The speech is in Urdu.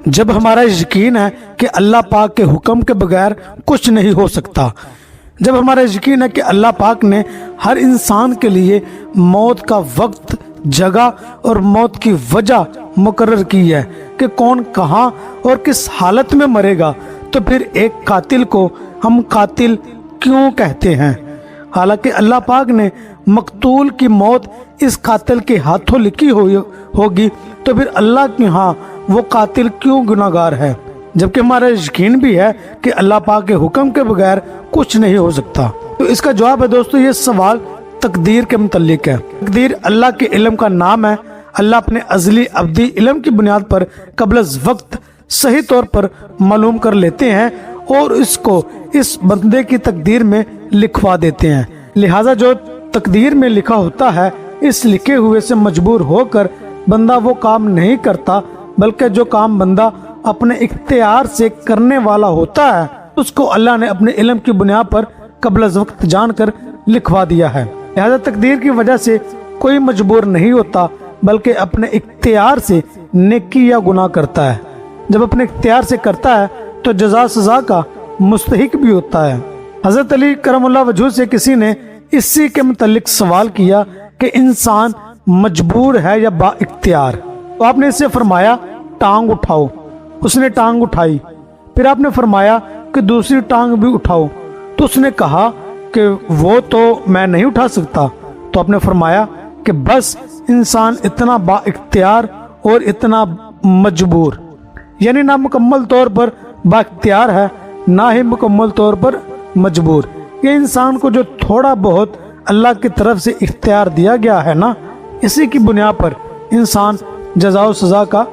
جب ہمارا یقین ہے کہ اللہ پاک کے حکم کے بغیر کچھ نہیں ہو سکتا، جب ہمارا یقین ہے کہ اللہ پاک نے ہر انسان کے لیے موت کا وقت، جگہ اور موت کی وجہ مقرر کی ہے کہ کون کہاں اور کس حالت میں مرے گا، تو پھر ایک قاتل کو ہم قاتل کیوں کہتے ہیں؟ حالانکہ اللہ پاک نے مقتول کی موت اس قاتل کے ہاتھوں لکھی ہوگی، تو پھر اللہ کے ہاں وہ قاتل کیوں گناہگار ہے؟ جبکہ ہمارا یقین بھی ہے کہ اللہ پاک کے حکم کے بغیر کچھ نہیں ہو سکتا۔ تو اس کا جواب ہے دوستو، یہ سوال تقدیر کے متعلق ہے۔ تقدیر اللہ کے علم کا نام ہے۔ اللہ اپنے ازلی ابدی علم کی بنیاد پر قبل از وقت صحیح طور پر معلوم کر لیتے ہیں اور اس کو اس بندے کی تقدیر میں لکھوا دیتے ہیں۔ لہٰذا جو تقدیر میں لکھا ہوتا ہے، اس لکھے ہوئے سے مجبور ہو کر بندہ وہ کام نہیں کرتا، بلکہ جو کام بندہ اپنے اختیار سے کرنے والا ہوتا ہے اس کو اللہ نے اپنے علم کی بنیاد پر قبل از وقت جان کر لکھوا دیا ہے۔ لہذا تقدیر کی وجہ سے کوئی مجبور نہیں ہوتا، بلکہ اپنے اختیار سے نیکی یا گناہ کرتا ہے۔ جب اپنے اختیار سے کرتا ہے تو جزا سزا کا مستحق بھی ہوتا ہے۔ حضرت علی کرم اللہ وجہہ سے کسی نے اسی کے متعلق سوال کیا کہ انسان مجبور ہے یا با اختیار؟ تو آپ نے اس سے فرمایا ٹانگ اٹھاؤ۔ اس نے ٹانگ اٹھائی۔ پھر آپ نے فرمایا کہ دوسری ٹانگ بھی اٹھاؤ۔ تو اس نے کہا کہ وہ تو میں نہیں اٹھا سکتا۔ تو آپ نے فرمایا کہ بس انسان اتنا با اختیار اور اتنا مجبور، یعنی نہ مکمل طور پر با اختیار ہے نہ ہی مکمل طور پر مجبور۔ یہ انسان کو جو تھوڑا بہت اللہ کی طرف سے اختیار دیا گیا ہے نا، اسی کی بنیاد پر انسان جزا و سزا کا